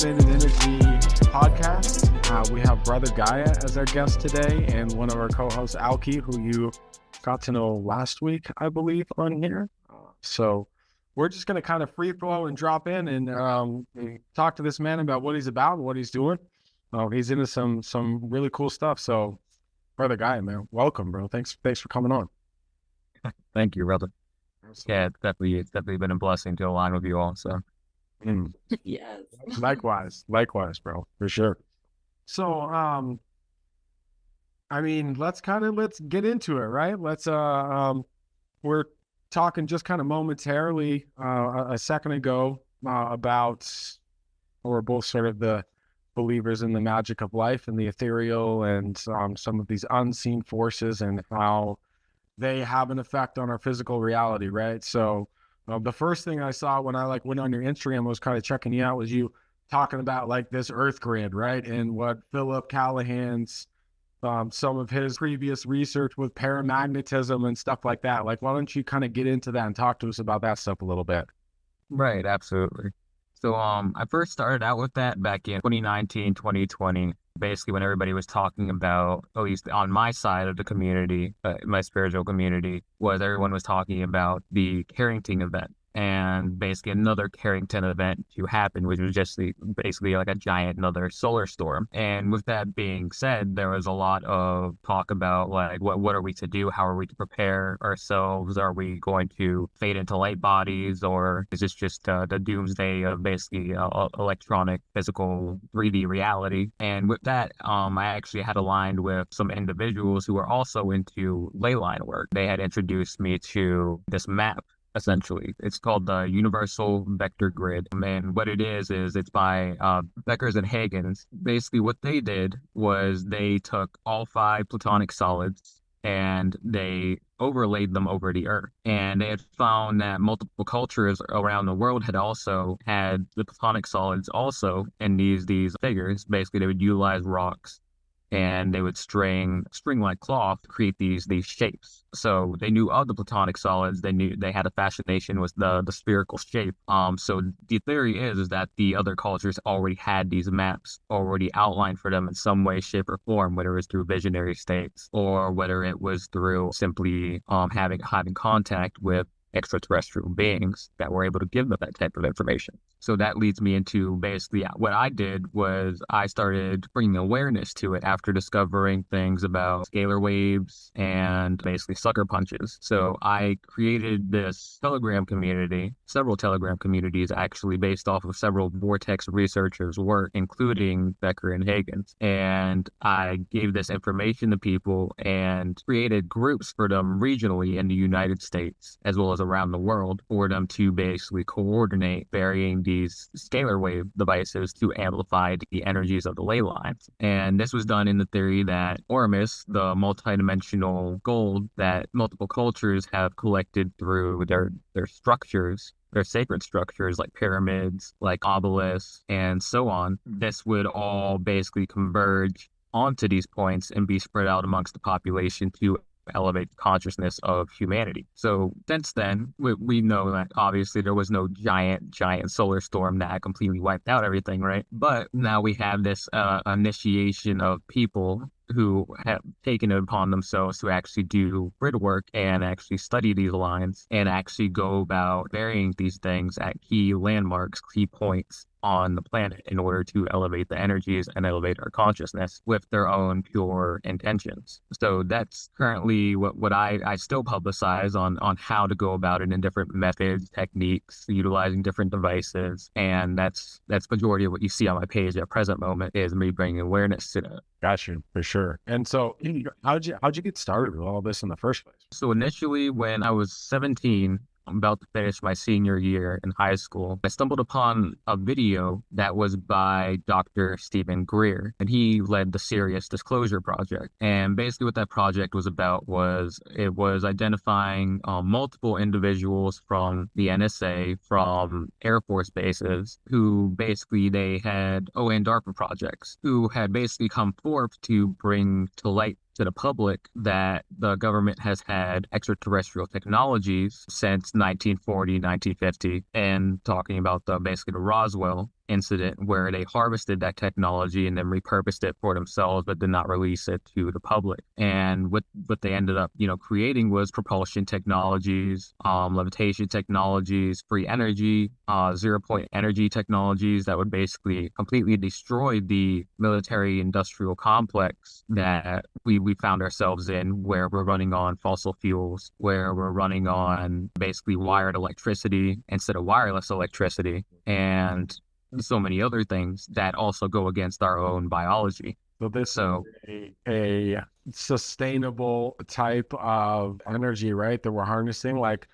Elevated Energy podcast. We have Brother Gaia as our guest today, and one of our co-hosts, Alki, who you got to know last week, I believe, on here. So we're just going to kind of free flow and drop in and talk to this man about what he's about and what he's doing. He's into some really cool stuff. So, Brother Gaia, man, welcome, bro. Thanks for coming on. Thank you, brother. Yeah, it's definitely been a blessing to align with you all. So, Yes. Likewise, bro, for sure. So, let's get into it, right? We're talking just kind of momentarily a second ago about, we're both sort of the believers in the magic of life and the ethereal and some of these unseen forces and how they have an effect on our physical reality, right? So the first thing I saw when I went on your Instagram, was kind of checking you out, was you talking about this earth grid, right? And what Philip Callahan's, some of his previous research with paramagnetism and stuff like that. Why don't you kind of get into that and talk to us about that stuff a little bit? right, absolutely. So, I first started out with that back in 2019, 2020, basically when everybody was talking about, at least on my side of the community, my spiritual community, was everyone was talking about the Carrington event. And basically another Carrington event to happen, which was just basically like a giant another solar storm. And with that being said, there was a lot of talk about what are we to do? How are we to prepare ourselves? Are we going to fade into light bodies, or is this just the doomsday of basically electronic, physical 3D reality? And with that, I actually had aligned with some individuals who were also into ley line work. They had introduced me to this map. Essentially, it's called the Universal Vector Grid. And what it is it's by Beckers and Huygens. Basically, what they did was they took all 5 platonic solids and they overlaid them over the Earth. And they had found that multiple cultures around the world had also had the platonic solids also in these figures. Basically, they would utilize rocks and they would string like cloth to create these shapes. So they knew of the platonic solids. They knew they had a fascination with the spherical shape. So the theory is that the other cultures already had these maps already outlined for them in some way, shape, or form, whether it was through visionary states or whether it was through simply having contact with extraterrestrial beings that were able to give them that type of information. So that leads me into basically what I did was I started bringing awareness to it after discovering things about scalar waves and basically sucker punches. So I created this Telegram community, several Telegram communities actually based off of several vortex researchers' work, including Becker and Huygens. And I gave this information to people and created groups for them regionally in the United States as well as around the world for them to basically coordinate varying these scalar wave devices to amplify the energies of the ley lines. And this was done in the theory that Ormus, the multidimensional gold that multiple cultures have collected through their structures, their sacred structures like pyramids, like obelisks, and so on, this would all basically converge onto these points and be spread out amongst the population to elevate the consciousness of humanity. So since then, we know that obviously there was no giant solar storm that completely wiped out everything, right? But now we have this initiation of people who have taken it upon themselves to actually do grid work and actually study these lines and actually go about varying these things at key landmarks, key points on the planet in order to elevate the energies and elevate our consciousness with their own pure intentions. So that's currently what I still publicize on how to go about it in different methods, techniques, utilizing different devices. And that's majority of what you see on my page at present moment is me bringing awareness to that. Gotcha, for sure. And so how'd you get started with all this in the first place? So initially when I was 17, I'm about to finish my senior year in high school, I stumbled upon a video that was by Dr. Stephen Greer, and he led the Serious Disclosure Project. And basically what that project was about was it was identifying multiple individuals from the NSA, from Air Force bases, who basically they had, and DARPA projects, who had basically come forth to bring to light to the public that the government has had extraterrestrial technologies since 1940, 1950, and talking about basically the Roswell incident where they harvested that technology and then repurposed it for themselves, but did not release it to the public. And what they ended up, creating was propulsion technologies, levitation technologies, free energy, 0 point energy technologies that would basically completely destroy the military industrial complex that we found ourselves in, where we're running on fossil fuels, where we're running on basically wired electricity instead of wireless electricity, and so many other things that also go against our own biology. So this is a sustainable type of energy, right? That we're harnessing, like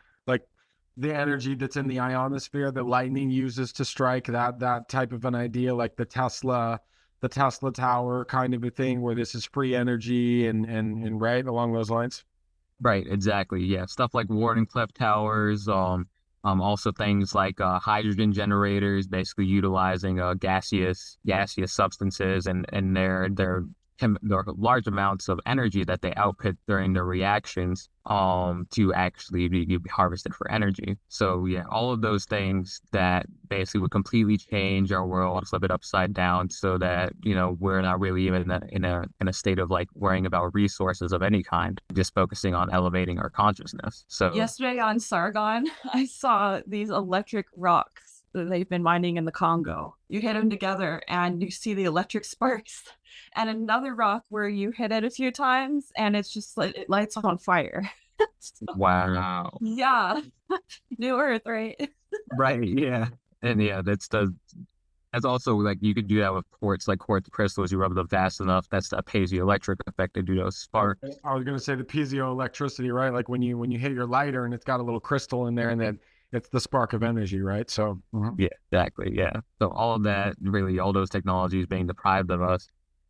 the energy that's in the ionosphere that lightning uses to strike, that type of an idea, like the Tesla tower kind of a thing, where this is free energy and right along those lines. Right, exactly. Yeah, stuff like Wardenclyffe towers, also things like hydrogen generators, basically utilizing gaseous substances and their large amounts of energy that they output during their reactions to actually be harvested for energy. So yeah, all of those things that basically would completely change our world, flip it upside down, so that we're not really even in a state of like worrying about resources of any kind, just focusing on elevating our consciousness. So Yesterday on Sargon, I saw these electric rocks that they've been mining in the Congo. You hit them together and you see the electric sparks. And another rock where you hit it a few times and it's just like it lights on fire. So, wow. yeah. New Earth, right? Right, yeah. And yeah, that's also like you could do that with quartz, like quartz crystals. You rub them fast enough, that's that piezoelectric effect to do those sparks. I was going to say the piezoelectricity, right? Like when you hit your lighter and it's got a little crystal in there, and then it's the spark of energy, right? So yeah, exactly, yeah. So all of that, really, all those technologies being deprived of us.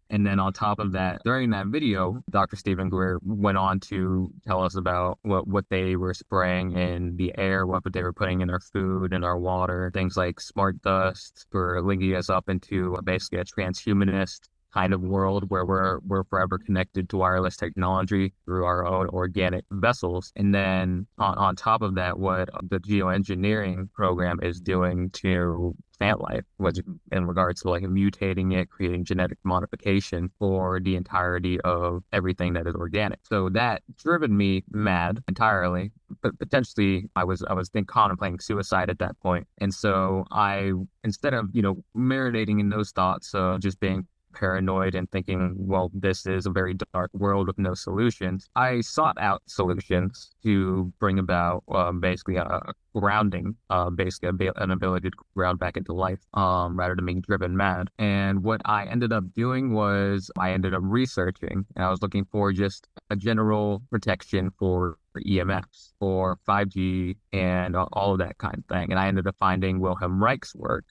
And then on top of that, during that video, Dr. Stephen Greer went on to tell us about what they were spraying in the air, what they were putting in our food and our water, things like smart dust, for linking us up into basically a transhumanist kind of world where we're forever connected to wireless technology through our own organic vessels. And then on top of that, what the geoengineering program is doing to plant life, which in regards to like mutating it, creating genetic modification for the entirety of everything that is organic. So that driven me mad entirely. But potentially I was contemplating suicide at that point. And so I, instead of marinating in those thoughts, just being paranoid and thinking, well, this is a very dark world with no solutions, I sought out solutions to bring about basically a grounding, basically an ability to ground back into life, rather than being driven mad. And what I ended up doing was I ended up researching, and I was looking for just a general protection for EMFs, for 5G, and all of that kind of thing. And I ended up finding Wilhelm Reich's work.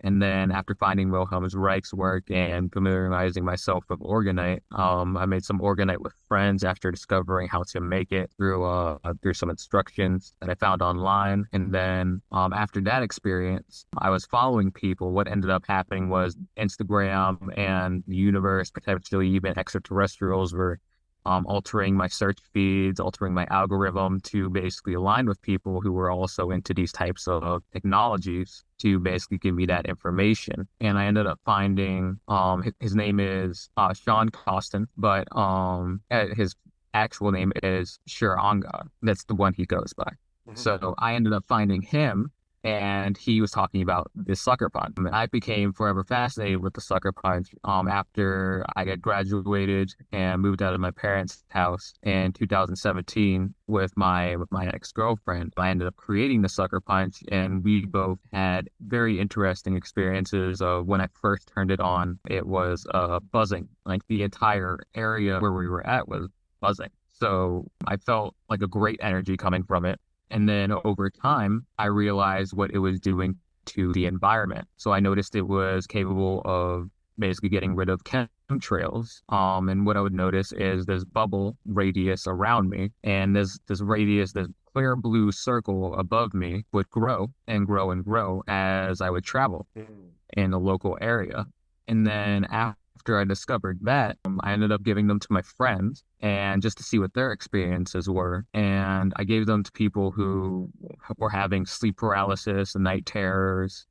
And then after finding Wilhelm Reich's work and familiarizing myself with orgonite, I made some orgonite with friends after discovering how to make it through some instructions that I found online. And then after that experience, I was following people. What ended up happening was Instagram and the universe, potentially even extraterrestrials, were altering my search feeds, altering my algorithm to basically align with people who were also into these types of technologies to basically give me that information. And I ended up finding, his name is Sean Costin, but his actual name is Shuranga. That's the one he goes by. So I ended up finding him, and he was talking about the sucker punch. And I became forever fascinated with the sucker punch after I got graduated and moved out of my parents' house in 2017 with my ex-girlfriend. I ended up creating the sucker punch, and we both had very interesting experiences. When I first turned it on, it was buzzing. Like the entire area where we were at was buzzing. So I felt like a great energy coming from it. And then over time, I realized what it was doing to the environment. So I noticed it was capable of basically getting rid of chemtrails. And what I would notice is this bubble radius around me, and this radius, this clear blue circle above me would grow and grow and grow as I would travel in the local area. And then after I discovered that, I ended up giving them to my friends, and just to see what their experiences were. And I gave them to people who were having sleep paralysis and night terrors,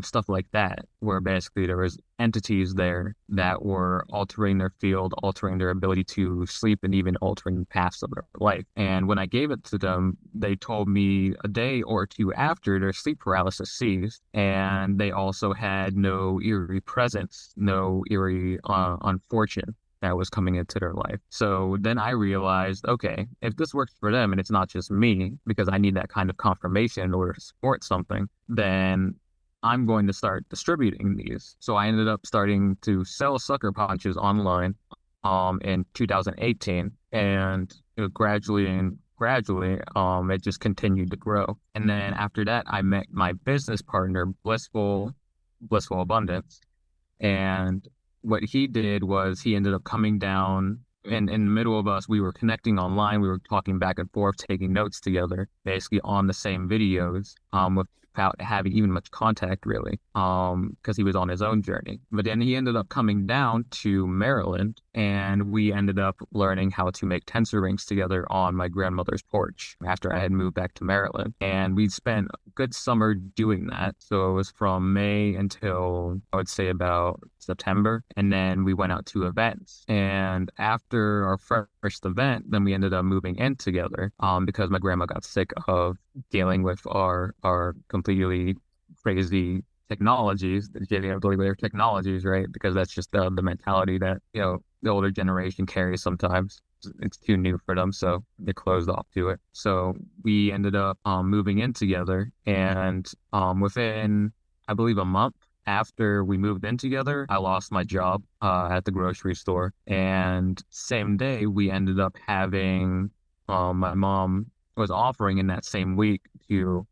stuff like that, where basically there was entities there that were altering their field, altering their ability to sleep, and even altering the paths of their life. And when I gave it to them, they told me a day or two after their sleep paralysis ceased, and they also had no eerie presence, no eerie unfortune that was coming into their life. So then I realized, okay, if this works for them and it's not just me, because I need that kind of confirmation in order to support something, then I'm going to start distributing these. So I ended up starting to sell sucker punches online in 2018, and gradually it just continued to grow. And then after that, I met my business partner, Blissful Abundance, and what he did was he ended up coming down, and in the middle of us, we were connecting online. We were talking back and forth, taking notes together, basically on the same videos, without having even much contact really, because he was on his own journey. But then he ended up coming down to Maryland, and we ended up learning how to make tensor rings together on my grandmother's porch after I had moved back to Maryland. And we spent a good summer doing that. So it was from May until I would say about September. And then we went out to events. And after our first event, then we ended up moving in together, because my grandma got sick of dealing with our completely crazy technologies, right? Because that's just the mentality that, the older generation carries sometimes. It's too new for them, so they closed off to it. So we ended up moving in together, and within, I believe, a month after we moved in together, I lost my job at the grocery store. And same day, we ended up having, my mom was offering in that same week to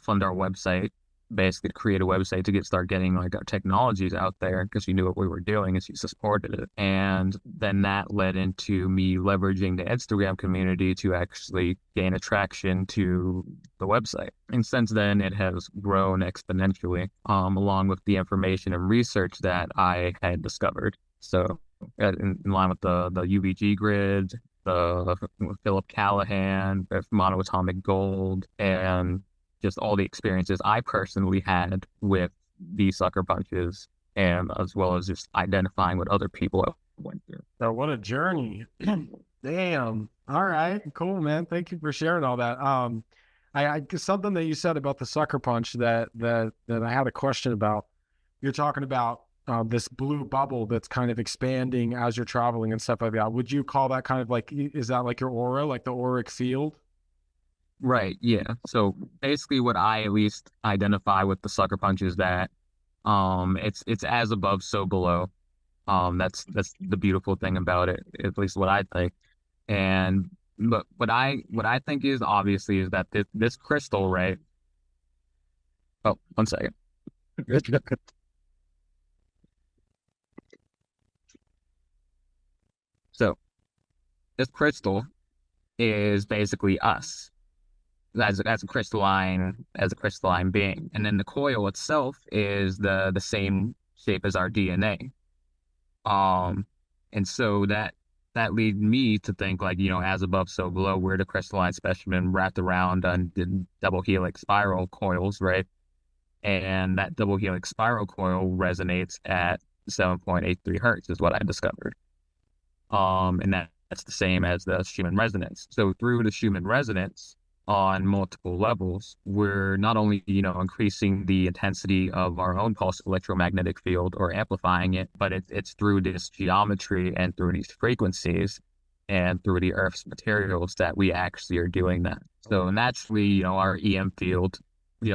fund our website, basically create a website to start getting like our technologies out there, because she knew what we were doing and she supported it. And then that led into me leveraging the Instagram community to actually gain attraction to the website. And since then, it has grown exponentially, along with the information and research that I had discovered. So in line with the UVG grid, the Philip Callahan, with monoatomic gold, and just all the experiences I personally had with these sucker punches, and as well as just identifying what other people went through. So what a journey. Damn. All right. Cool, man. Thank you for sharing all that. I something that you said about the sucker punch that I had a question about. You're talking about this blue bubble that's kind of expanding as you're traveling and stuff like that. Would you call that kind of like, is that like your aura, like the auric field? Right, yeah. So basically what I at least identify with the sucker punch is that it's as above, so below. That's the beautiful thing about it, at least what I think. And but what I think is obviously is that this crystal, right? Oh, one second. So this crystal is basically us as a crystalline being, and then the coil itself is the same shape as our DNA. And so that leads me to think, like, as above, so below. We're the crystalline specimen wrapped around on the double helix spiral coils, right? And that double helix spiral coil resonates at 7.83 hertz is what I discovered. And that's the same as the Schumann resonance. So through the Schumann resonance, on multiple levels, we're not only, increasing the intensity of our own pulse electromagnetic field or amplifying it, but it's through this geometry and through these frequencies and through the Earth's materials that we actually are doing that. So naturally, our EM field,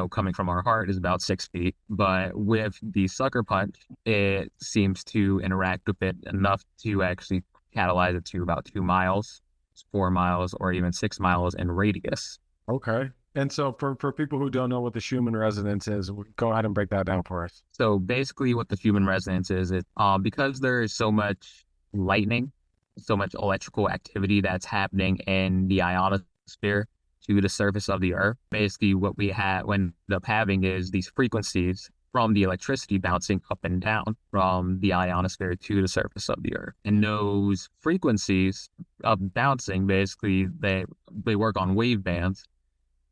coming from our heart is about 6 feet, but with the sucker punch, it seems to interact with it enough to actually catalyze it to about 2 miles, 4 miles, or even 6 miles in radius. Okay. And so for people who don't know what the Schumann resonance is, go ahead and break that down for us. So basically what the Schumann resonance is, because there is so much lightning, so much electrical activity that's happening in the ionosphere to the surface of the Earth, basically what we end up having is these frequencies from the electricity bouncing up and down from the ionosphere to the surface of the Earth. And those frequencies of bouncing, basically, they work on wave bands.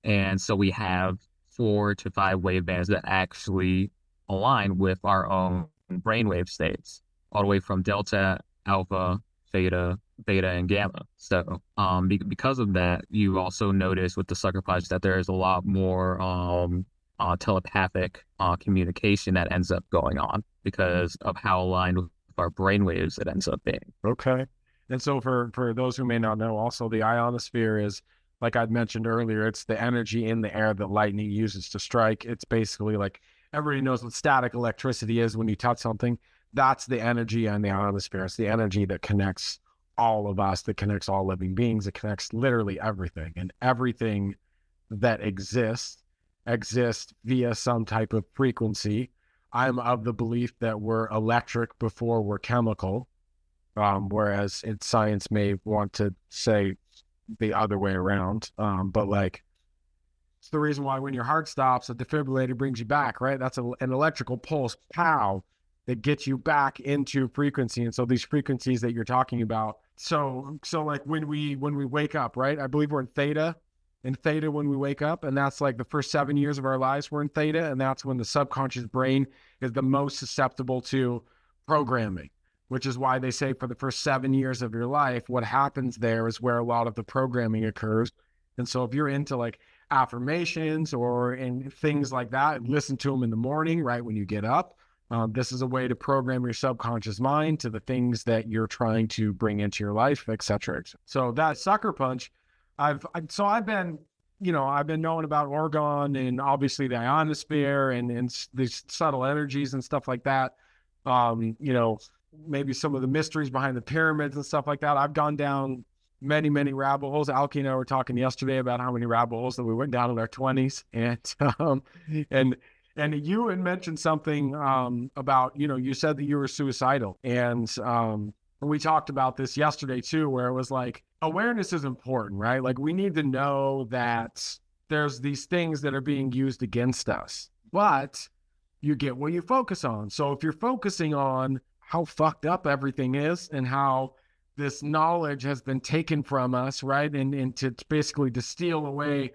And so we have 4 to 5 wave bands that actually align with our own brainwave states, all the way from delta, alpha, theta, beta, and gamma. So because of that, you also notice with the sucker punch that there is a lot more telepathic communication that ends up going on because of how aligned with our brainwaves it ends up being. Okay. And so for those who may not know, also the ionosphere is, like I'd mentioned earlier, it's the energy in the air that lightning uses to strike. It's basically like, everybody knows what static electricity is when you touch something. That's the energy on the ionosphere. It's the energy that connects all of us, that connects all living beings. It connects literally everything, and everything that exists via some type of frequency. I'm of the belief that we're electric before we're chemical, whereas science may want to say the other way around. But like, it's the reason why when your heart stops, a defibrillator brings you back, right? That's an electrical pulse, pow, that gets you back into frequency. And so these frequencies that you're talking about. So like when we wake up, right? I believe we're in theta when we wake up. And that's like the first 7 years of our lives, we're in theta. And that's when the subconscious brain is the most susceptible to programming, which is why they say for the first 7 years of your life, what happens there is where a lot of the programming occurs. And so if you're into like affirmations or in things like that, listen to them in the morning, right when you get up. This is a way to program your subconscious mind to the things that you're trying to bring into your life, et cetera. So that sucker punch, I've been knowing about orgone and obviously the ionosphere and these subtle energies and stuff like that. Maybe some of the mysteries behind the pyramids and stuff like that. I've gone down many, many rabbit holes. Alki and I were talking yesterday about how many rabbit holes that we went down in our 20s. And you had mentioned something about, you said that you were suicidal. And we talked about this yesterday too, where it was like, awareness is important, right? Like we need to know that there's these things that are being used against us, but you get what you focus on. So if you're focusing on how fucked up everything is and how this knowledge has been taken from us, right? And to basically to steal away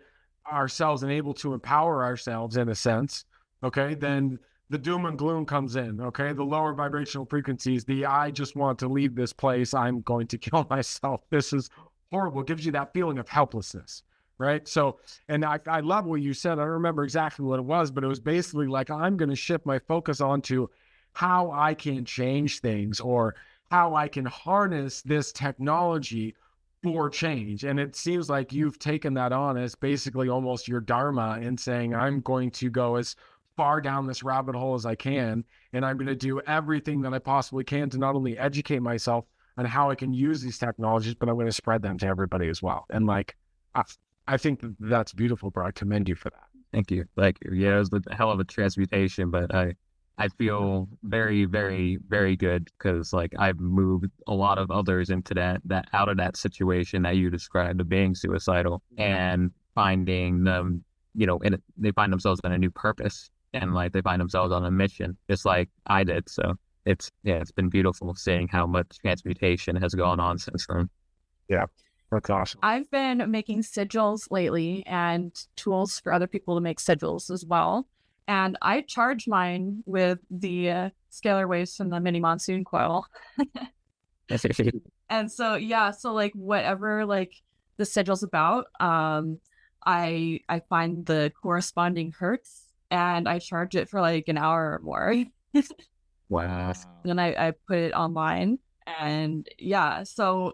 ourselves and able to empower ourselves in a sense, okay, then the doom and gloom comes in, okay? The lower vibrational frequencies, I just want to leave this place. I'm going to kill myself. This is horrible. It gives you that feeling of helplessness, right? So, and I love what you said. I don't remember exactly what it was, but it was basically like, I'm going to shift my focus onto how I can change things or how I can harness this technology for change. And it seems like you've taken that on as basically almost your dharma in saying, I'm going to go as far down this rabbit hole as I can, and I'm going to do everything that I possibly can to not only educate myself on how I can use these technologies, but I'm going to spread them to everybody as well. And like, I think that's beautiful, bro. I commend you for that. Thank you. Yeah, it was a hell of a transmutation, but I feel very, very, very good because like I've moved a lot of others into that out of that situation that you described of being suicidal and finding them, they find themselves in a new purpose and like they find themselves on a mission, just like I did. So it's been beautiful seeing how much transmutation has gone on since then. Yeah, that's awesome. I've been making sigils lately and tools for other people to make sigils as well. And I charge mine with the scalar waves from the mini monsoon coil. And so, so like whatever like the sigil's about, I find the corresponding hertz and I charge it for like an hour or more. Wow. Then I put it online and so,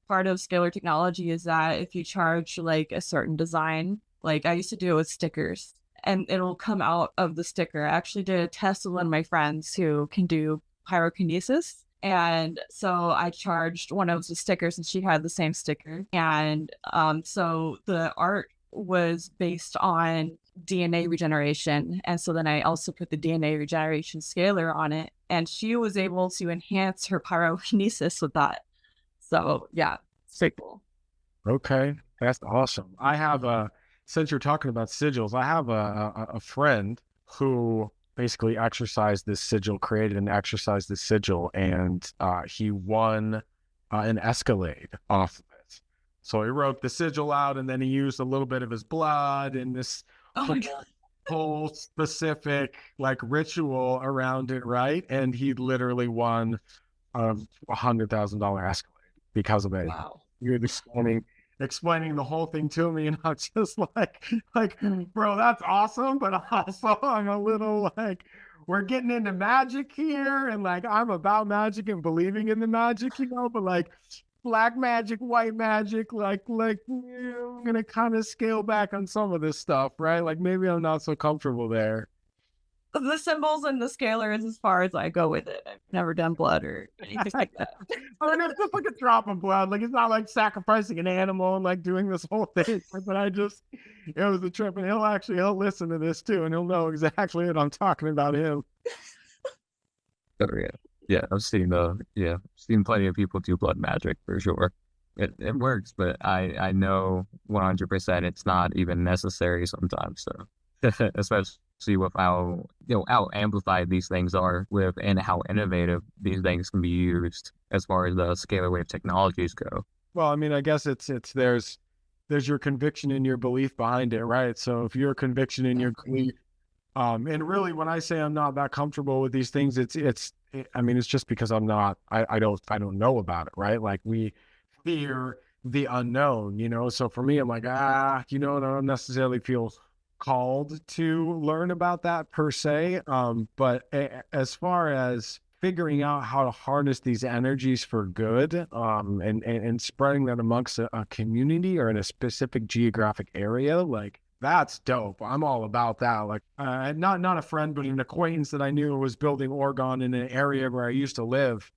part of scalar technology is that if you charge like a certain design, like I used to do it with stickers and it'll come out of the sticker. I actually did a test with one of my friends who can do pyrokinesis. And so I charged one of the stickers and she had the same sticker. And so the art was based on DNA regeneration. And so then I also put the DNA regeneration scalar on it. And she was able to enhance her pyrokinesis with that. So yeah, it's pretty cool. Okay, that's awesome. I have since you're talking about sigils, I have a friend who basically exercised this sigil, created and exercised this sigil, and he won an Escalade off of it. So he wrote the sigil out, and then he used a little bit of his blood and this Oh my God. whole specific like ritual around it, right? And he literally won $100,000 Escalade because of it. Wow. You're explaining the whole thing to me, and I'm just like, bro, that's awesome, but also I'm a little like, we're getting into magic here, and like I'm about magic and believing in the magic, but like black magic, white magic, like I'm gonna kind of scale back on some of this stuff, right? Like maybe I'm not so comfortable there. The symbols and the scalar is as far as I go with it. I've never done blood or anything like that. I mean, it's just like a drop of blood. Like it's not like sacrificing an animal and like doing this whole thing. But it was a trip, and he'll listen to this too, and he'll know exactly what I'm talking about him. Oh, yeah. I've seen plenty of people do blood magic for sure. It works, but I know 100% it's not even necessary sometimes. So especially with how amplified these things are with and how innovative these things can be used as far as the scalar wave technologies go. Well, I mean, I guess there's your conviction and your belief behind it, right? So if your conviction and your belief, and really when I say I'm not that comfortable with these things, it's just because I don't know about it, right? Like we fear the unknown, so for me, I'm like, I don't necessarily feel called to learn about that per se. But as far as figuring out how to harness these energies for good, and spreading that amongst a community or in a specific geographic area, like that's dope. I'm all about that. Like, not a friend, but an acquaintance that I knew was building orgone in an area where I used to live.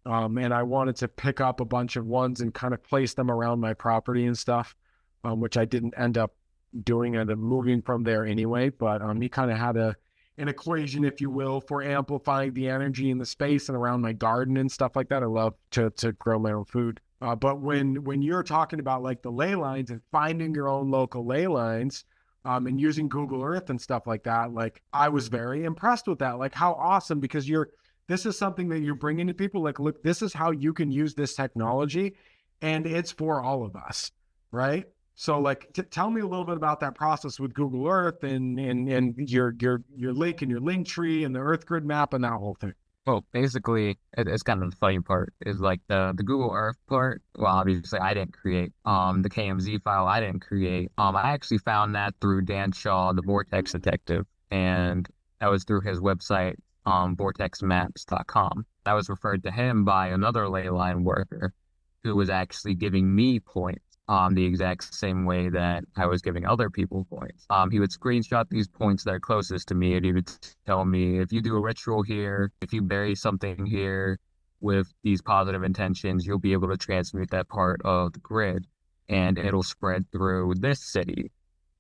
And I wanted to pick up a bunch of ones and kind of place them around my property and stuff, which I didn't end up doing, and moving from there anyway. But he kind of had an equation, if you will, for amplifying the energy in the space and around my garden and stuff like that. I love to grow my own food. But when you're talking about like the ley lines and finding your own local ley lines, and using Google Earth and stuff like that, like I was very impressed with that. Like how awesome, because this is something that you're bringing to people. Like, look, this is how you can use this technology, and it's for all of us, right? So like, tell me a little bit about that process with Google Earth and your link and your link tree and the Earth grid map and that whole thing. Well, basically, it's kind of the funny part is like the Google Earth part. Well, obviously, I didn't create the KMZ file. I didn't create. I actually found that through Dan Shaw, the Vortex Detective, and that was through his website, vortexmaps.com. That was referred to him by another ley line worker who was actually giving me points the exact same way that I was giving other people points. He would screenshot these points that are closest to me, and he would tell me, if you do a ritual here, if you bury something here with these positive intentions, you'll be able to transmute that part of the grid, and it'll spread through this city,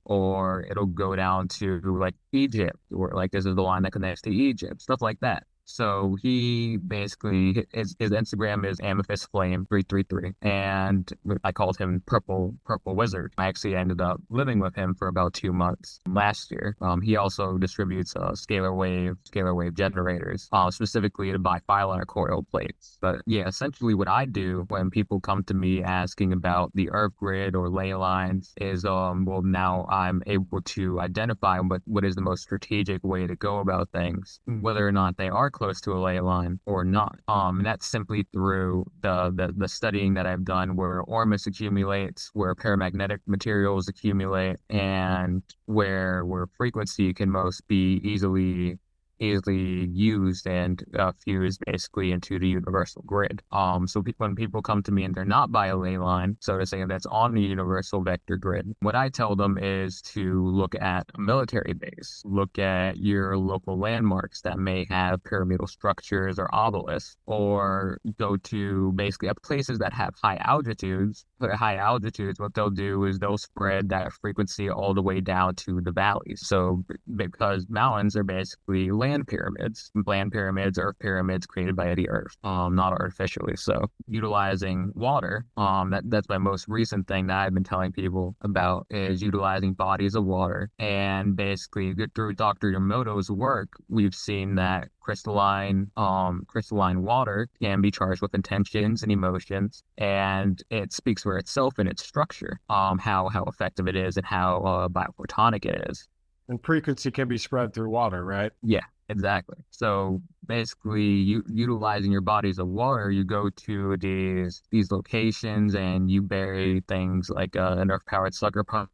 or it'll go down to like Egypt, or like this is the line that connects to Egypt, stuff like that. So he basically, his Instagram is Amethyst Flame 333, and I called him Purple Wizard. I actually ended up living with him for about 2 months last year. He also distributes scalar wave generators, specifically to bifilar coil plates. But yeah, essentially what I do when people come to me asking about the Earth grid or ley lines is, well, now I'm able to identify what is the most strategic way to go about things, whether or not they are close to a ley line or not. And that's simply through the studying that I've done, where ormus accumulates, where paramagnetic materials accumulate, and where frequency can most be easily used and fused basically into the universal grid. So when people come to me and they're not by a ley line, so to say, that's on the universal vector grid, what I tell them is to look at a military base, look at your local landmarks that may have pyramidal structures or obelisks, or go to basically places that have high altitudes. What they'll do is they'll spread that frequency all the way down to the valleys. So because mountains are basically land pyramids. Land pyramids, earth pyramids created by the earth, not artificially. So utilizing water, that's my most recent thing that I've been telling people about, is utilizing bodies of water. And basically through Dr. Yamamoto's work, we've seen that crystalline water can be charged with intentions and emotions, and it speaks for itself in its structure, how effective it is and how biophotonic it is. And frequency can be spread through water, right? Yeah, exactly. So basically, utilizing your bodies of water, you go to these locations and you bury things like an earth-powered sucker punch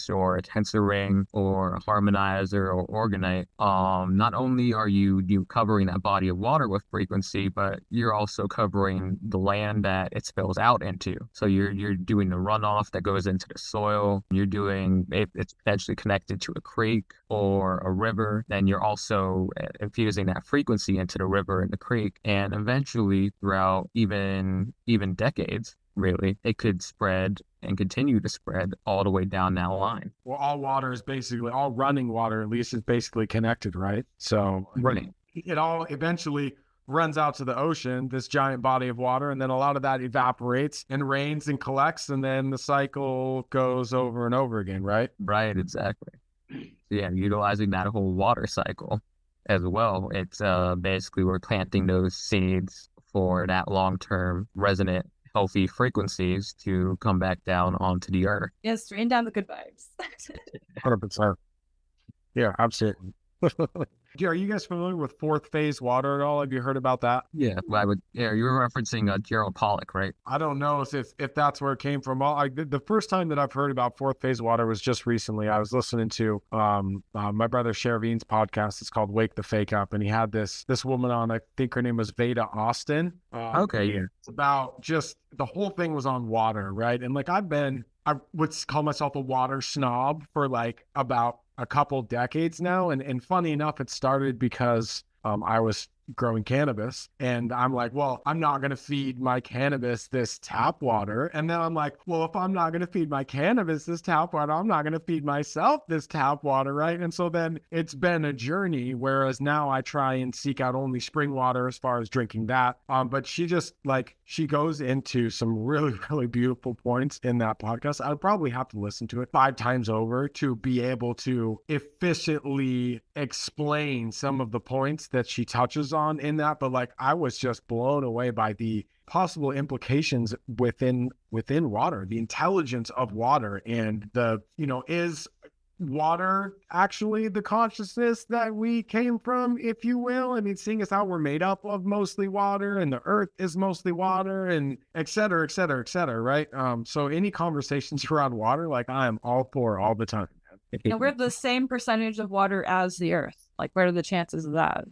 or a tensor ring or a harmonizer or orgonite. Not only are you covering that body of water with frequency, but you're also covering the land that it spills out into. So you're doing the runoff that goes into the soil. You're doing, if it's potentially connected to a creek or a river, then you're also infusing that frequency into the river and the creek, and eventually throughout even decades, really, it could spread and continue to spread all the way down that line. Well, all running water, at least, is basically connected, right? So Right. It all eventually runs out to the ocean, this giant body of water, and then a lot of that evaporates and rains and collects, and then the cycle goes over and over again, right? Right, exactly. Yeah, utilizing that whole water cycle as well. It's basically we're planting those seeds for that long-term resonant healthy frequencies to come back down onto the earth. Yes, rain down the good vibes. 100%. Yeah, absolutely. Are you guys familiar with fourth phase water at all? Have you heard about that? Yeah, you were referencing Gerald Pollack, right? I don't know if that's where it came from. The first time that I've heard about fourth phase water was just recently. I was listening to my brother Shervin's podcast. It's called Wake the Fake Up, and he had this woman on. I think her name was Veda Austin. Okay, yeah. It's about just the whole thing was on water, right? And like I would call myself a water snob for like about a couple decades now. And funny enough, it started because I was growing cannabis, and I'm like, well, I'm not going to feed my cannabis this tap water. And then I'm like, well, if I'm not going to feed my cannabis this tap water, I'm not going to feed myself this tap water, right? And so then it's been a journey, whereas now I try and seek out only spring water as far as drinking that. But she goes into some really, really beautiful points in that podcast. I'd probably have to listen to it 5 times over to be able to efficiently explain some of the points that she touches on in that. But like, I was just blown away by the possible implications within water, the intelligence of water, and is water actually the consciousness that we came from, if you will? I mean, seeing as how we're made up of mostly water, and the earth is mostly water, and et cetera, et cetera, et cetera, right? So any conversations around water, like, I am all for all the time. And we're the same percentage of water as the earth. Like, what are the chances of that?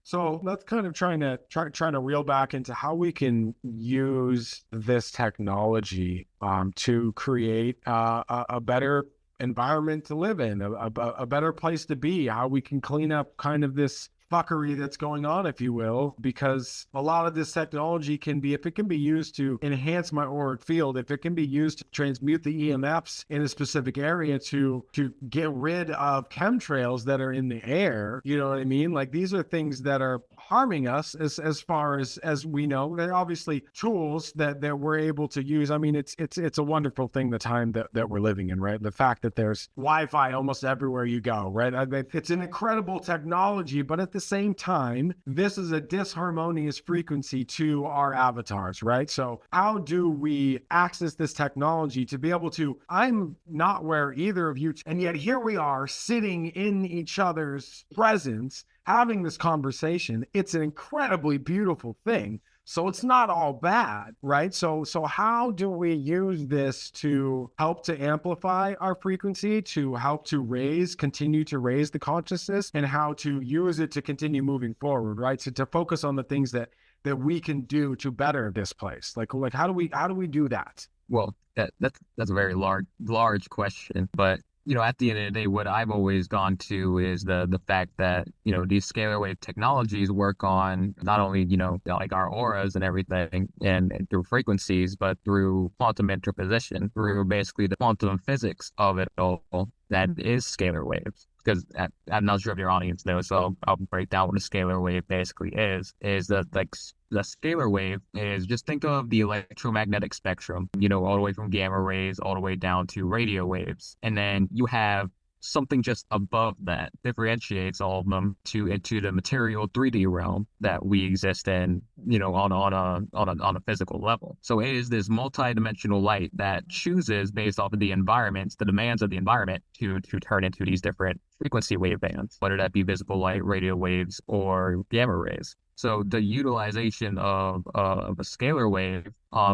So let's kind of trying to reel back into how we can use this technology to create a better environment to live in, a better place to be, how we can clean up kind of this fuckery that's going on, if you will, because a lot of this technology if it can be used to enhance my auric field, if it can be used to transmute the EMFs in a specific area to get rid of chemtrails that are in the air, you know what I mean? Like, these are things that are harming us as far as we know. They're obviously tools that we're able to use. I mean, it's a wonderful thing, the time that we're living in, right? The fact that there's Wi-Fi almost everywhere you go, right? I mean, it's an incredible technology, but at the same time, this is a disharmonious frequency to our avatars, right? So how do we access this technology to be able to, I'm not where either of you, and yet here we are sitting in each other's presence, having this conversation. It's an incredibly beautiful thing. So it's not all bad, right? So how do we use this to help to amplify our frequency, to help to continue to raise the consciousness, and how to use it to continue moving forward, right? So to focus on the things that we can do to better this place. Like how do we do that? Well, that's a very large question, but at the end of the day, what I've always gone to is the fact that, these scalar wave technologies work on not only, like our auras and everything and through frequencies, but through quantum interposition, through basically the quantum physics of it all that is scalar waves. because I'm not sure if your audience knows, so I'll break down what a scalar wave basically is that like the scalar wave is, just think of the electromagnetic spectrum, all the way from gamma rays all the way down to radio waves. And then you have something just above that differentiates all of them into the material 3D realm that we exist in, on a physical level. So it is this multi-dimensional light that chooses based off of the environments, the demands of the environment, to turn into these different frequency wave bands, whether that be visible light, radio waves, or gamma rays. So the utilization of a scalar wave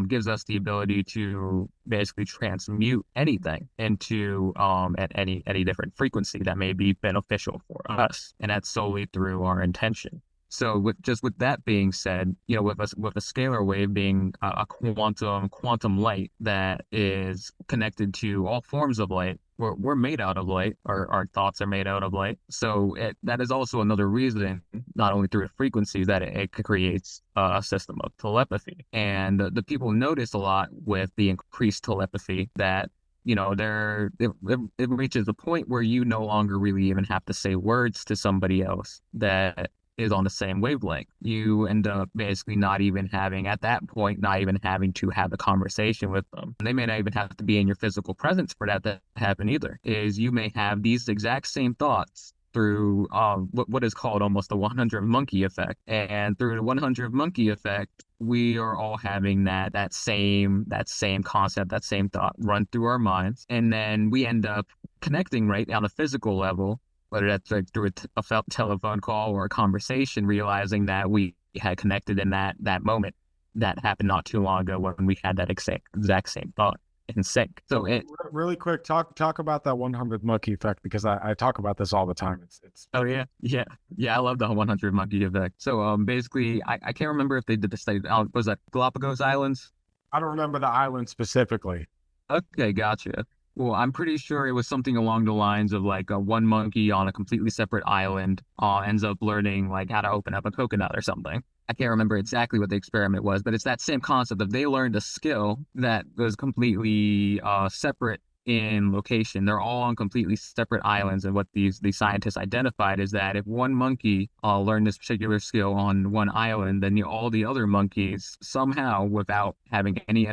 gives us the ability to basically transmute anything into at any different frequency that may be beneficial for us, and that's solely through our intention. So with that being said, with a scalar wave being a quantum light that is connected to all forms of light, we're made out of light. Our thoughts are made out of light. So that is also another reason, not only through the frequencies, that it creates a system of telepathy. And the people notice a lot with the increased telepathy that it reaches a point where you no longer really even have to say words to somebody else that is on the same wavelength. You end up basically not even having to have a conversation with them. And they may not even have to be in your physical presence for that to happen either. Is you may have these exact same thoughts through what is called almost the 100 monkey effect. And through the 100 monkey effect, we are all having that same concept, that same thought run through our minds. And then we end up connecting right on a physical level, whether that's like through a telephone call or a conversation, realizing that we had connected in that moment that happened not too long ago when we had that exact same thought in sync. So really quick, talk about that 100 monkey effect, because I talk about this all the time. It's Oh yeah. I love the 100 monkey effect. So basically, I can't remember if they did the study. Was that Galapagos Islands? I don't remember the island specifically. Okay, gotcha. Well, I'm pretty sure it was something along the lines of like one monkey on a completely separate island ends up learning like how to open up a coconut or something. I can't remember exactly what the experiment was, but it's that same concept of they learned a skill that was completely separate in location. They're all on completely separate islands, and what these scientists identified is that if one monkey learned this particular skill on one island, then all the other monkeys somehow, without having any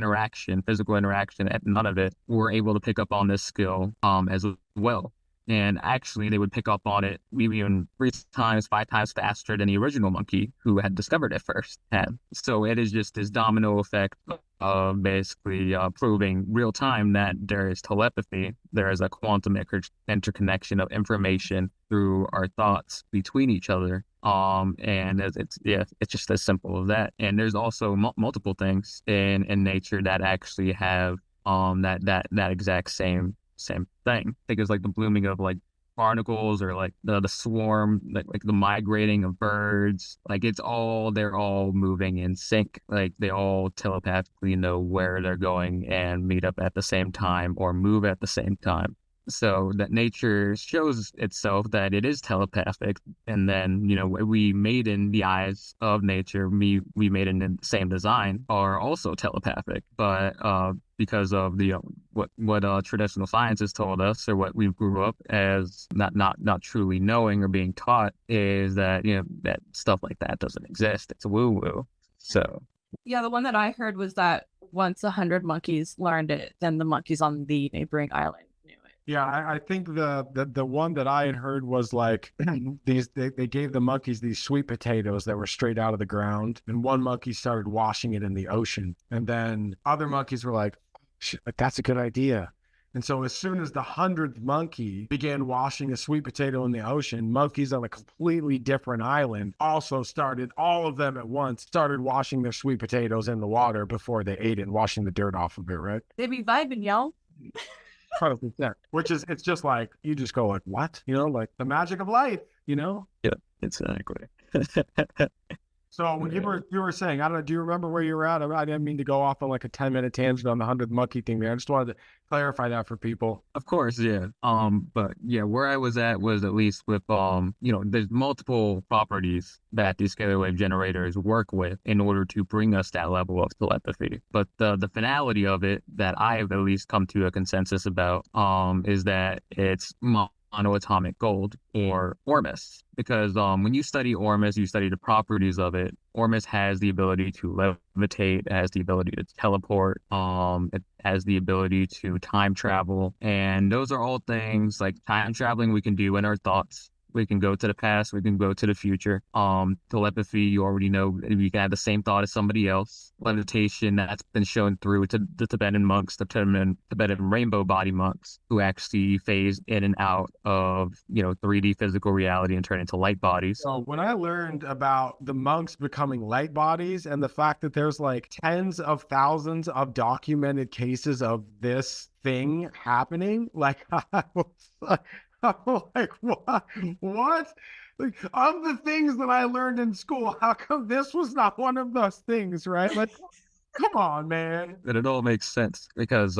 physical interaction, none of it, were able to pick up on this skill as well. And actually, they would pick up on it maybe even 3 times, 5 times faster than the original monkey who had discovered it first had. So it is just this domino effect of basically proving real time that there is telepathy. There is a quantum interconnection of information through our thoughts between each other. And it's just as simple as that. And there's also multiple things in nature that actually have that exact same thing. I think it's like the blooming of like barnacles, or like the swarm, like the migrating of birds. Like they're all moving in sync. Like they all telepathically know where they're going and meet up at the same time or move at the same time. So that nature shows itself that it is telepathic. And then, we made in the eyes of nature, we made in the same design, are also telepathic. But because of the what traditional science has told us, or what we grew up as not truly knowing or being taught, is that that stuff like that doesn't exist. It's woo-woo. So yeah, the one that I heard was that once 100 monkeys learned it, then the monkeys on the neighboring island knew it. Yeah, I think the one that I had heard was like they gave the monkeys these sweet potatoes that were straight out of the ground, and one monkey started washing it in the ocean, and then other monkeys were like, that's a good idea. And so as soon as the 100th monkey began washing a sweet potato in the ocean, monkeys on a completely different island also started, all of them at once, started washing their sweet potatoes in the water before they ate it and washing the dirt off of it, right? They be vibing, yo. 100%. It's just like, you just go like, what? Like the magic of life, Yeah, exactly. So when you were saying, I don't know, do you remember where you were at? I didn't mean to go off on like a 10-minute tangent on the 100th monkey thing there. I just wanted to clarify that for people. Of course, yeah. But yeah, where I was at was at least with there's multiple properties that these scalar wave generators work with in order to bring us that level of telepathy. But the finality of it that I have at least come to a consensus about is that it's monoatomic gold, or ormus, because when you study ormus, you study the properties of it. Ormus has the ability to levitate, it has the ability to teleport, it has the ability to time travel, and those are all things like time traveling we can do in our thoughts. We can go to the past, we can go to the future. Telepathy, you already know you can have the same thought as somebody else. Levitation, that's been shown through to the Tibetan monks, the Tibetan rainbow body monks, who actually phase in and out of, 3D physical reality and turn into light bodies. So when I learned about the monks becoming light bodies and the fact that there's like tens of thousands of documented cases of this thing happening, like I was like, I'm like, what? What? Like, of the things that I learned in school, how come this was not one of those things, right? Like, come on, man. That it all makes sense because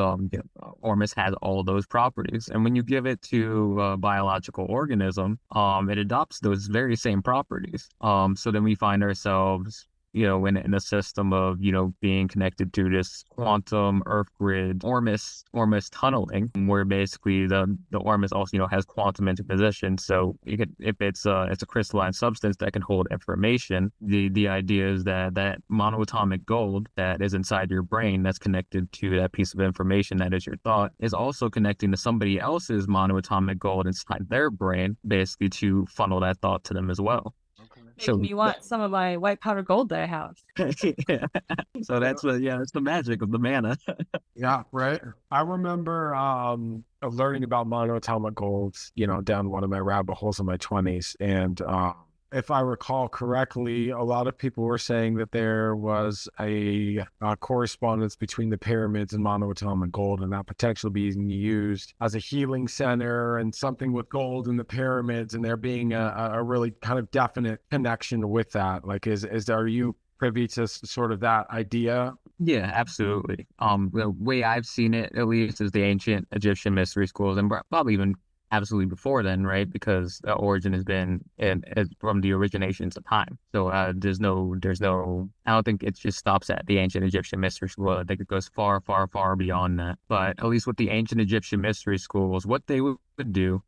Ormus has all those properties, and when you give it to a biological organism, it adopts those very same properties. So then we find ourselves, in a system of, being connected to this quantum Earth grid, Ormus tunneling, where basically the Ormus also, has quantum interposition. So if it's a crystalline substance that can hold information, the idea is that monoatomic gold that is inside your brain that's connected to that piece of information that is your thought is also connecting to somebody else's monoatomic gold inside their brain, basically to funnel that thought to them as well. Makes me want some of my white powder gold that I have. Yeah. So that's the magic of the mana. Yeah, right. I remember learning about monoatomic golds, down one of my rabbit holes in my 20s. And if I recall correctly, a lot of people were saying that there was a correspondence between the pyramids and monoatomic gold, and that potentially being used as a healing center and something with gold in the pyramids, and there being a really kind of definite connection with that. Like, are you privy to sort of that idea? Yeah, absolutely. The way I've seen it, at least, is the ancient Egyptian mystery schools, and probably even absolutely before then, right? Because the origin has been from the originations of time. So there's no. I don't think it just stops at the ancient Egyptian mystery school. I think it goes far, far, far beyond that. But at least with the ancient Egyptian mystery schools, what they would do,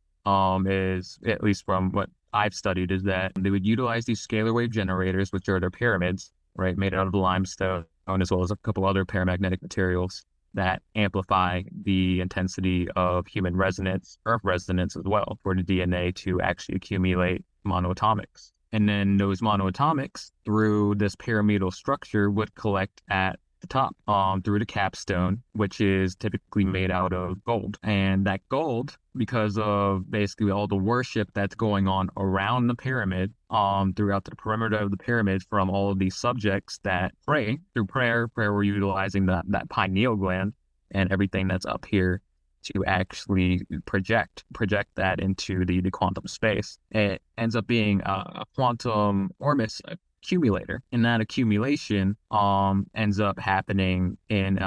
is, at least from what I've studied, is that they would utilize these scalar wave generators, which are their pyramids, right, made out of limestone, as well as a couple other paramagnetic materials that amplify the intensity of human resonance, earth resonance as well, for the DNA to actually accumulate monoatomics. And then those monoatomics, through this pyramidal structure, would collect at the top, through the capstone, which is typically made out of gold. And that gold, because of basically all the worship that's going on around the pyramid, throughout the perimeter of the pyramid, from all of these subjects that pray. Through prayer we're utilizing that pineal gland and everything that's up here to actually project that into the quantum space. It ends up being a quantum Ormus accumulator, and that accumulation ends up happening in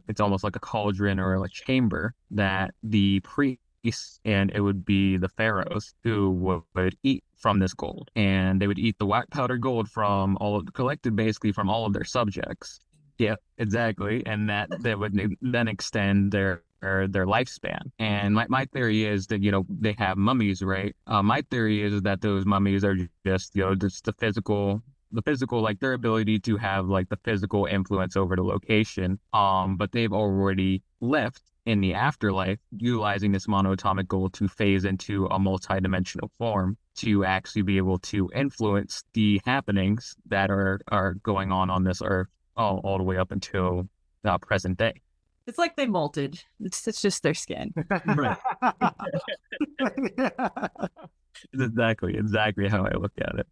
it's almost like a cauldron or a chamber that the priests, and it would be the pharaohs, who would eat from this gold, and they would eat the white powder gold from collected basically from all of their subjects. Yeah, exactly. And that would then extend their lifespan. And my theory is that, they have mummies, right? My theory is that those mummies are just, just the physical, like their ability to have like the physical influence over the location. But they've already left in the afterlife, utilizing this monoatomic gold to phase into a multidimensional form to actually be able to influence the happenings that are going on this earth, all the way up until present day. It's like they molted. It's just their skin. Right. Exactly how I look at it.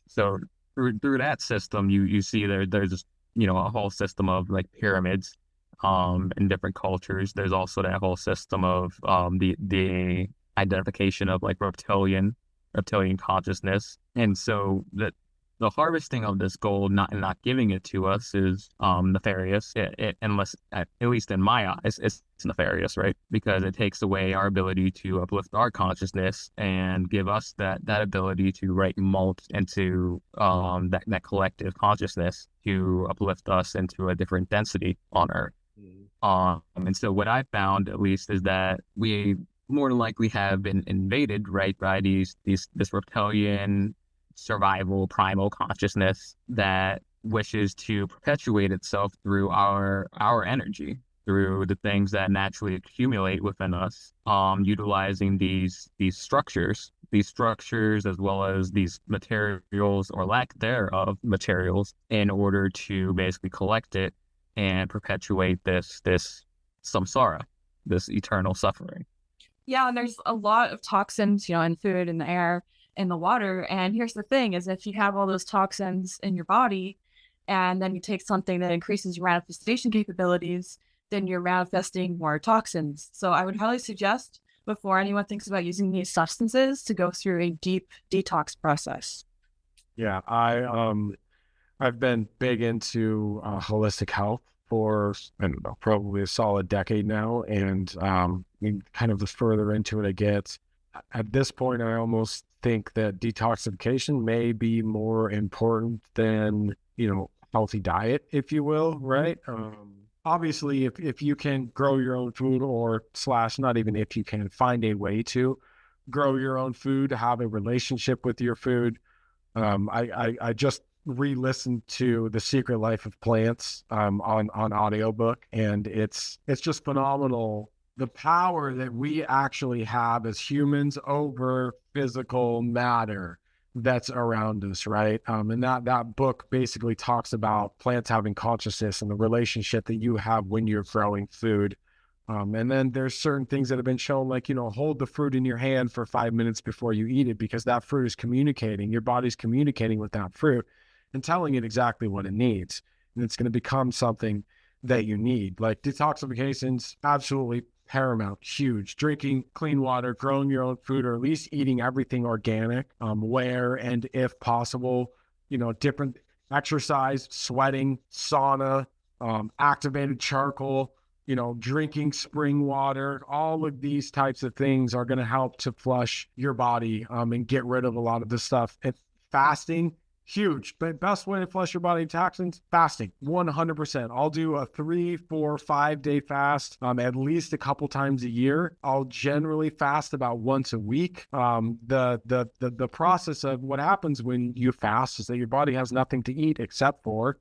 So through that system, you see there's just, a whole system of like pyramids in different cultures. There's also that whole system of the identification of like reptilian consciousness. And so the harvesting of this gold, not giving it to us, is nefarious. Unless, at least in my eyes, it's nefarious, right? Because it takes away our ability to uplift our consciousness and give us that ability to molt into that collective consciousness to uplift us into a different density on Earth. And so what I found, at least, is that we more than likely have been invaded, right, by this reptilian survival primal consciousness that wishes to perpetuate itself through our energy, through the things that naturally accumulate within us, utilizing these structures as well as these materials or lack thereof materials in order to basically collect it and perpetuate this samsara, this eternal suffering. Yeah, and there's a lot of toxins, in food, in the air, in the water. And here's the thing is if you have all those toxins in your body and then you take something that increases your manifestation capabilities, then you're manifesting more toxins. So I would highly suggest before anyone thinks about using these substances to go through a deep detox process. Yeah, I've been big into holistic health for, I don't know, probably a solid decade now. And kind of the further into it gets, at this point, I almost think that detoxification may be more important than, healthy diet, if you will, right? Obviously, if you can grow your own food or / not even if you can find a way to grow your own food, have a relationship with your food. I just re-listened to The Secret Life of Plants on audiobook, and it's just phenomenal the power that we actually have as humans over physical matter that's around us, right? And that book basically talks about plants having consciousness and the relationship that you have when you're growing food. And then there's certain things that have been shown, like, hold the fruit in your hand for 5 minutes before you eat it, because that fruit is communicating. Your body's communicating with that fruit and telling it exactly what it needs. And it's going to become something that you need. Like detoxification's absolutely paramount, huge. Drinking clean water, growing your own food, or at least eating everything organic, where and if possible, different exercise, sweating, sauna, activated charcoal, drinking spring water. All of these types of things are going to help to flush your body and get rid of a lot of the stuff. And fasting, huge. But best way to flush your body toxins, fasting, 100%. I'll do a 3, 4, 5 day fast at least a couple times a year. I'll generally fast about once a week. The process of what happens when you fast is that your body has nothing to eat except for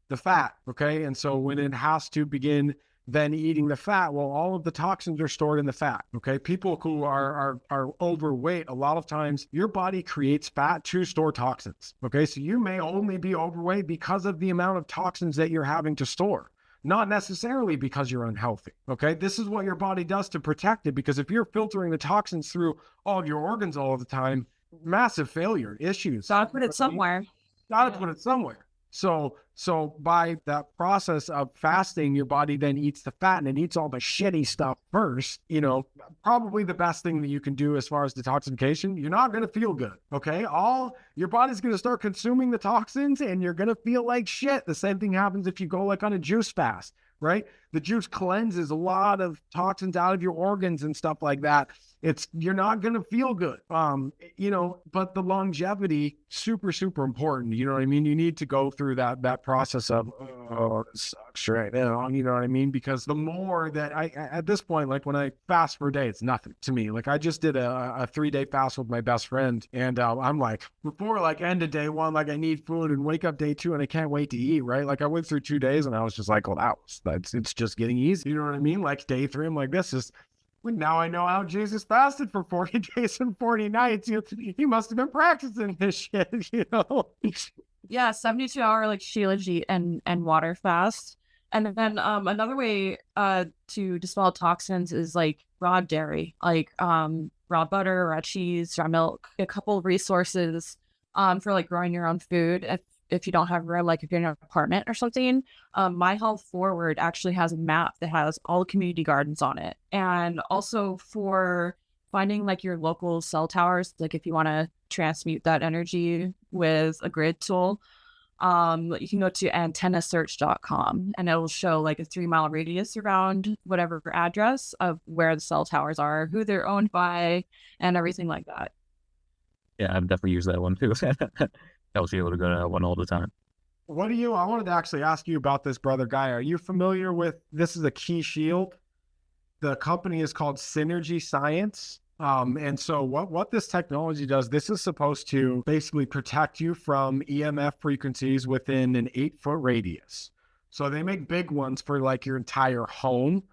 the fat, okay? And so when it has to begin then eating the fat, well, all of the toxins are stored in the fat, okay? People who are overweight, a lot of times your body creates fat to store toxins, okay? So you may only be overweight because of the amount of toxins that you're having to store, not necessarily because you're unhealthy, okay? This is what your body does to protect it, because if you're filtering the toxins through all of your organs all the time, massive failure, issues. Gotta put it somewhere. Gotta put it somewhere. So by that process of fasting, your body then eats the fat and it eats all the shitty stuff first. Probably the best thing that you can do as far as detoxification, you're not going to feel good. Okay. Your body's going to start consuming the toxins and you're going to feel like shit. The same thing happens if you go like on a juice fast, right? The juice cleanses a lot of toxins out of your organs and stuff like that. You're not going to feel good. But the longevity, super, super important. You know what I mean? You need to go through that process of, oh, it sucks right now. You know what I mean? Because the more that at this point, like when I fast for a day, it's nothing to me. Like I just did a 3-day fast with my best friend. And I'm like, before like end of day 1, like I need food, and wake up day 2 and I can't wait to eat, right? Like I went through 2 days and I was just like, well, it's just getting easy. You know what I mean? Like day 3, I'm like, now I know how Jesus fasted for 40 days and 40 nights. He must have been practicing this shit, Yeah, 72-hour like Shilajit and water fast. And then another way to dispel toxins is like raw dairy, like raw butter, raw cheese, raw milk. A couple of resources for like growing your own food. If you don't have room, like if you're in an apartment or something, My Health Forward actually has a map that has all the community gardens on it. And also for finding like your local cell towers, like if you want to transmute that energy with a grid tool, you can go to antennasearch.com and it will show like a 3-mile radius around whatever address of where the cell towers are, who they're owned by, and everything like that. Yeah, I've definitely used that one too. Helps you able to go to that one all the time. I wanted to actually ask you about this, Brother Gaia. Are you familiar with, this is a key shield? The company is called Synergy Science. And so what this technology does, this is supposed to basically protect you from EMF frequencies within an 8-foot radius. So they make big ones for like your entire home.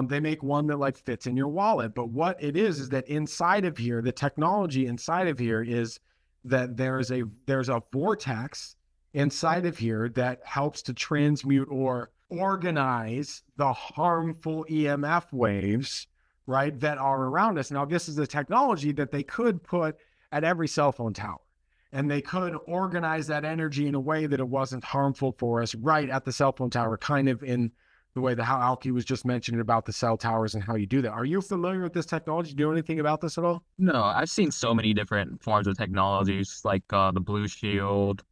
They make one that like fits in your wallet. But what it is that inside of here, the technology inside of here is that there's a vortex inside of here that helps to transmute or organize the harmful EMF waves, right, that are around us. Now, this is a technology that they could put at every cell phone tower, and they could organize that energy in a way that it wasn't harmful for us right at the cell phone tower, kind of in the way that how Alki was just mentioning about the cell towers and how you do that. Are you familiar with this technology? Do you know anything about this at all? No, I've seen so many different forms of technologies, like the Blue Shield.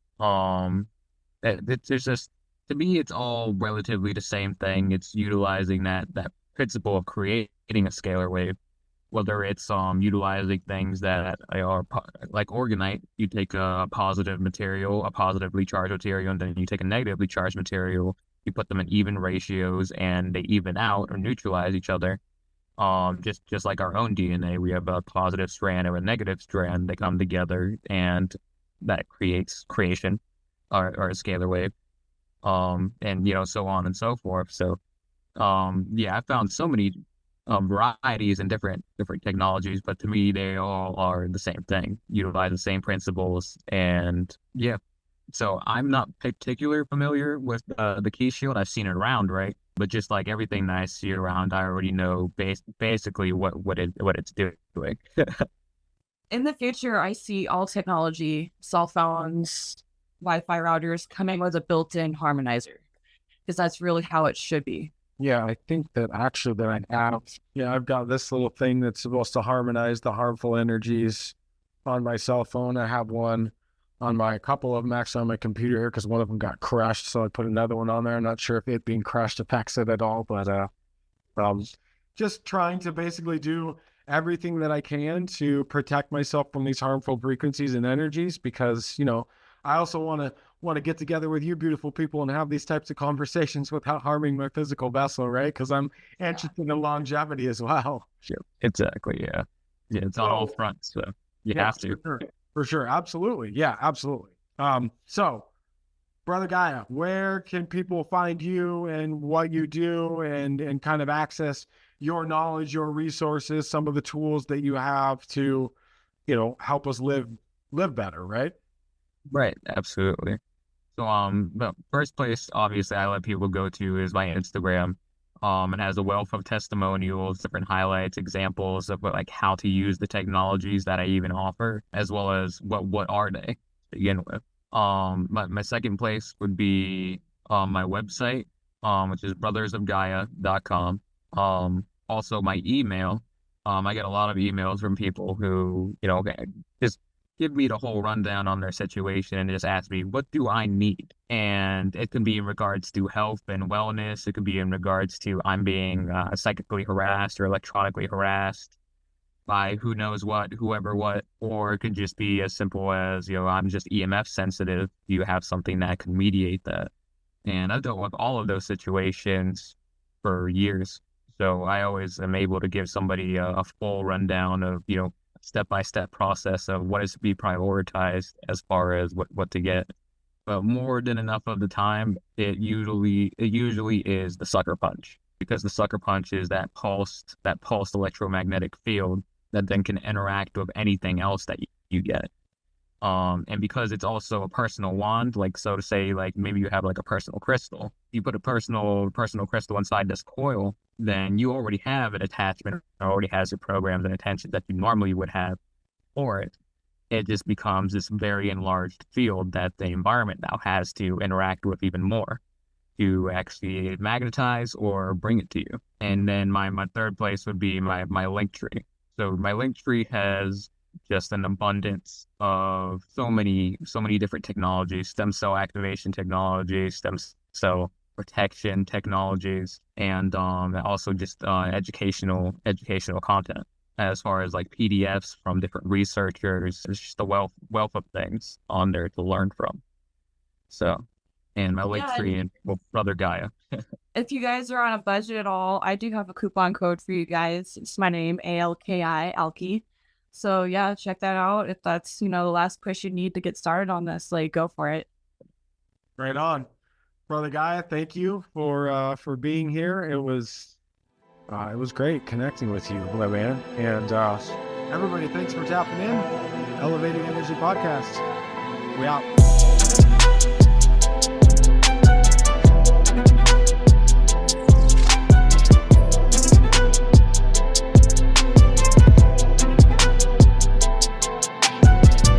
It's just, to me, it's all relatively the same thing. It's utilizing that principle of creating a scalar wave, whether it's utilizing things that are like orgonite. You take a positive material, a positively charged material, and then you take a negatively charged material. You put them in even ratios, and they even out or neutralize each other. Just like our own DNA, we have a positive strand or a negative strand. They come together, and that creates creation, or a scalar wave. And so on and so forth. So, yeah, I found so many varieties and different technologies, but to me, they all are the same thing, utilize the same principles, and yeah. So I'm not particularly familiar with the key shield. I've seen it around, right? But just like everything that I see around, I already know basically what it's doing. In the future, I see all technology, cell phones, Wi-Fi routers coming with a built-in harmonizer, because that's really how it should be. Yeah, I think that actually that I have. Yeah, I've got this little thing that's supposed to harmonize the harmful energies on my cell phone. I have one on a couple of them actually on my computer here because one of them got crushed, so I put another one on there. I'm not sure if it being crushed affects it at all, but just trying to basically do everything that I can to protect myself from these harmful frequencies and energies, because I also want to get together with you beautiful people and have these types of conversations without harming my physical vessel, right? Because I'm interested in longevity as well. Sure. Exactly. Yeah. It's on all fronts, so you have to. For sure. Absolutely. Yeah, absolutely. So Brother Gaia, where can people find you and what you do, and kind of access your knowledge, your resources, some of the tools that you have to, help us live better, right? Right, absolutely. So the first place obviously I let people go to is my Instagram. It has a wealth of testimonials, different highlights, examples of like how to use the technologies that I even offer, as well as what are they to begin with. My second place would be my website, which is brothersofgaia.com. Also my email. I get a lot of emails from people who, just give me the whole rundown on their situation and just ask me, what do I need? And it can be in regards to health and wellness. It could be in regards to I'm being psychically harassed or electronically harassed by who knows what, whoever what, or it could just be as simple as, I'm just EMF sensitive. Do you have something that can mediate that? And I've dealt with all of those situations for years. So I always am able to give somebody a full rundown of, step-by-step process of what is to be prioritized as far as what to get. But more than enough of the time, it usually is the sucker punch, because the sucker punch is that pulsed electromagnetic field that then can interact with anything else that you get. And because it's also a personal wand, like, so to say, like maybe you have like a personal crystal, you put a personal crystal inside this coil, then you already have an attachment, or already has your programs and attention that you normally would have for it. It just becomes this very enlarged field that the environment now has to interact with even more to actually magnetize or bring it to you. And then my third place would be my link tree. So my link tree has just an abundance of so many different technologies, stem cell activation technologies, stem cell protection technologies, and also just educational content, as far as like PDFs from different researchers. There's just a wealth of things on there to learn from. So, and my link tree and Brother Gaia. If you guys are on a budget at all, I do have a coupon code for you guys. It's my name, ALKI, Alki. So yeah, check that out. If that's, the last push you need to get started on this, like go for it. Right on. Brother Gaia, thank you for being here. It was great connecting with you, my man. And everybody, thanks for tapping in. Elevating Energy Podcast. We out.